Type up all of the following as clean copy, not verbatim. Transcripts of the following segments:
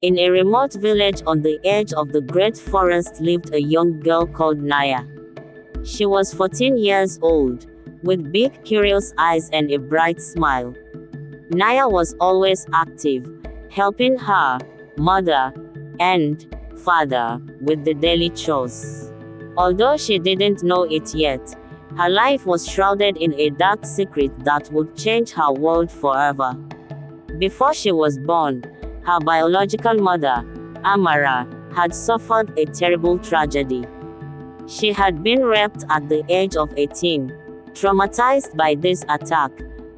In a remote village on the edge of the great forest lived a young girl called Naya. She was 14 years old, with big curious eyes and a bright smile. Naya was always active, helping her mother and father with the daily chores. Although she didn't know it yet, her life was shrouded in a dark secret that would change her world forever. Before she was born, her biological mother, Amara, had suffered a terrible tragedy. She had been raped at the age of 18. Traumatized by this attack,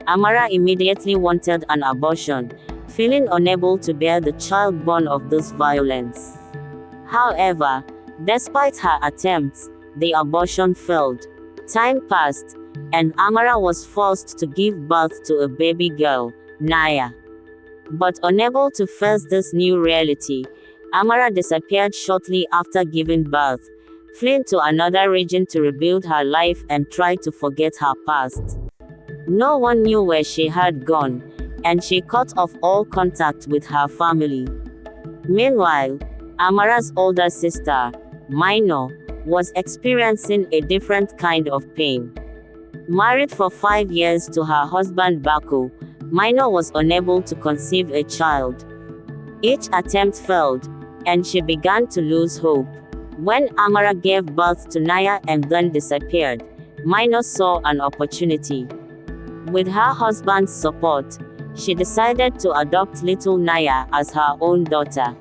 Amara immediately wanted an abortion, feeling unable to bear the child born of this violence. However, despite her attempts, the abortion failed. Time passed, and Amara was forced to give birth to a baby girl, Naya. But unable to face this new reality, Amara disappeared shortly after giving birth, fleeing to another region to rebuild her life and try to forget her past. No one knew where she had gone, and she cut off all contact with her family. Meanwhile, Amara's older sister, Mino, was experiencing a different kind of pain. Married for 5 years to her husband Baku, Mino was unable to conceive a child. Each attempt failed, and she began to lose hope. When Amara gave birth to Naya and then disappeared, Mino saw an opportunity. With her husband's support, she decided to adopt little Naya as her own daughter.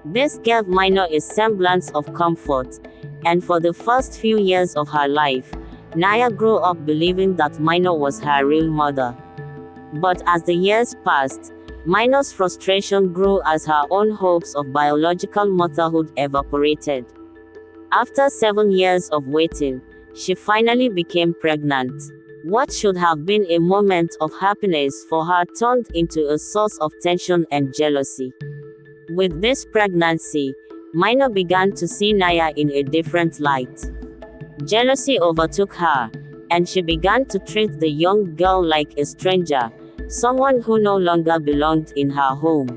This gave Mino a semblance of comfort, and for the first few years of her life, Naya grew up believing that Mino was her real mother. But as the years passed, Mino's frustration grew as her own hopes of biological motherhood evaporated. After 7 years of waiting, she finally became pregnant. What should have been a moment of happiness for her turned into a source of tension and jealousy. With this pregnancy, Mino began to see Naya in a different light. Jealousy overtook her, and she began to treat the young girl like a stranger, someone who no longer belonged in her home.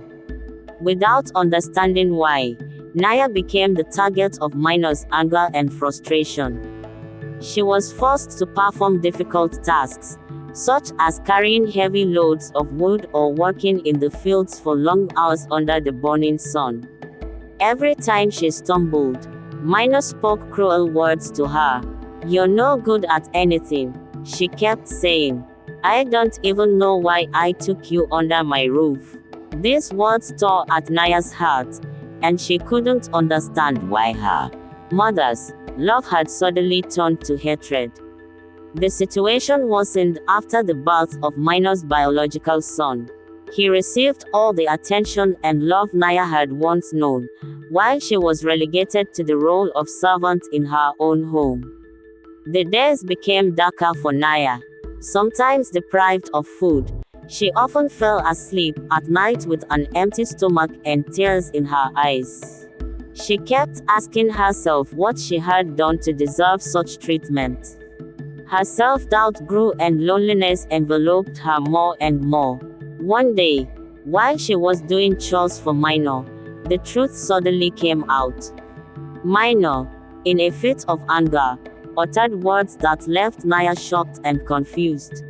Without understanding why, Naya became the target of Mino's anger and frustration. She was forced to perform difficult tasks, such as carrying heavy loads of wood or working in the fields for long hours under the burning sun. Every time she stumbled, Mino spoke cruel words to her. "You're no good at anything," she kept saying. "I don't even know why I took you under my roof." These words tore at Naya's heart, and she couldn't understand why her mother's love had suddenly turned to hatred. The situation worsened after the birth of Mino's biological son. He received all the attention and love Naya had once known, while she was relegated to the role of servant in her own home. The days became darker for Naya. Sometimes deprived of food, she often fell asleep at night with an empty stomach and tears in her eyes. She kept asking herself what she had done to deserve such treatment. Her self-doubt grew and loneliness enveloped her more and more. One day, while she was doing chores for Mino, the truth suddenly came out. Mino, in a fit of anger, uttered words that left Naya shocked and confused.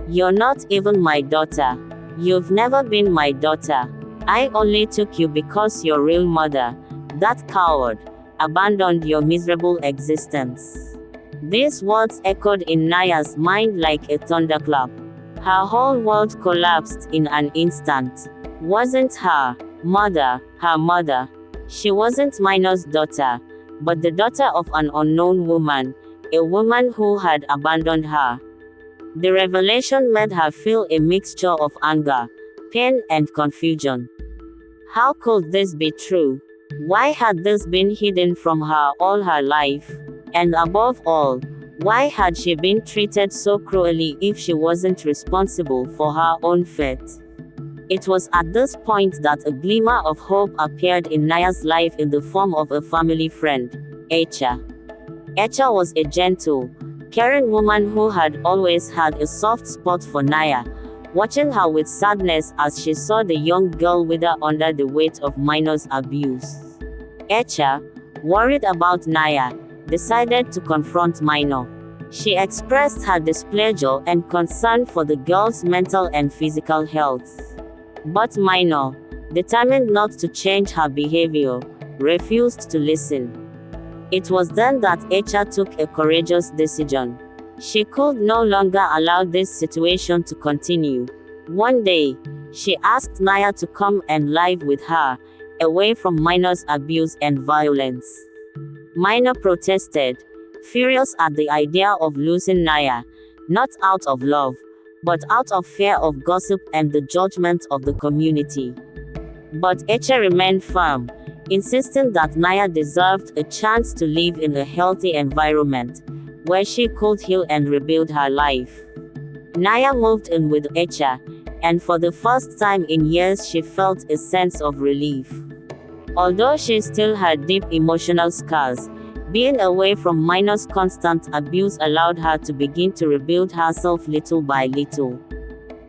"You're not even my daughter. You've never been my daughter. I only took you because your real mother, that coward, abandoned your miserable existence." These words echoed in Naya's mind like a thunderclap. Her whole world collapsed in an instant. Wasn't her mother her mother? She wasn't Mino's daughter, but the daughter of an unknown woman, a woman who had abandoned her. The revelation made her feel a mixture of anger, pain, and confusion. How could this be true? Why had this been hidden from her all her life? And above all, why had she been treated so cruelly if she wasn't responsible for her own fate? It was at this point that a glimmer of hope appeared in Naya's life in the form of a family friend, Echa. Echa was a gentle, caring woman who had always had a soft spot for Naya, watching her with sadness as she saw the young girl wither under the weight of Minor's abuse. Echa, worried about Naya, decided to confront Minor. She expressed her displeasure and concern for the girl's mental and physical health. But Minor, determined not to change her behavior, refused to listen. It was then that Echa took a courageous decision. She could no longer allow this situation to continue. One day, she asked Naya to come and live with her, away from Minor's abuse and violence. Minor protested, furious at the idea of losing Naya, not out of love, but out of fear of gossip and the judgment of the community. But Echa remained firm, insisting that Naya deserved a chance to live in a healthy environment, where she could heal and rebuild her life. Naya moved in with Echa, and for the first time in years she felt a sense of relief. Although she still had deep emotional scars, being away from Minor's constant abuse allowed her to begin to rebuild herself little by little.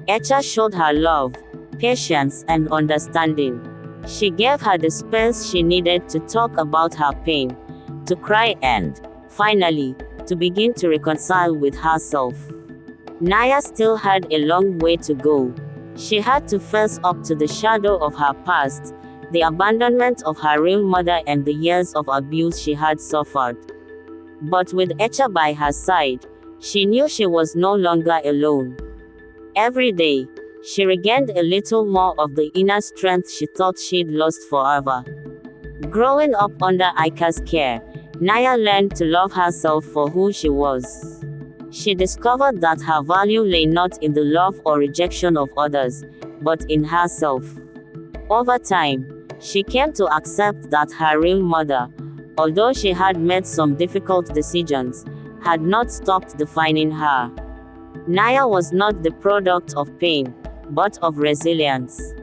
Echa showed her love, patience, and understanding. She gave her the space she needed to talk about her pain, to cry and, finally, to begin to reconcile with herself. Naya still had a long way to go. She had to face up to the shadow of her past, the abandonment of her real mother and the years of abuse she had suffered. But with Echa by her side, she knew she was no longer alone. Every day, she regained a little more of the inner strength she thought she'd lost forever. Growing up under Aika's care, Naya learned to love herself for who she was. She discovered that her value lay not in the love or rejection of others, but in herself. Over time, she came to accept that her real mother, although she had made some difficult decisions, had not stopped defining her. Naya was not the product of pain, but of resilience.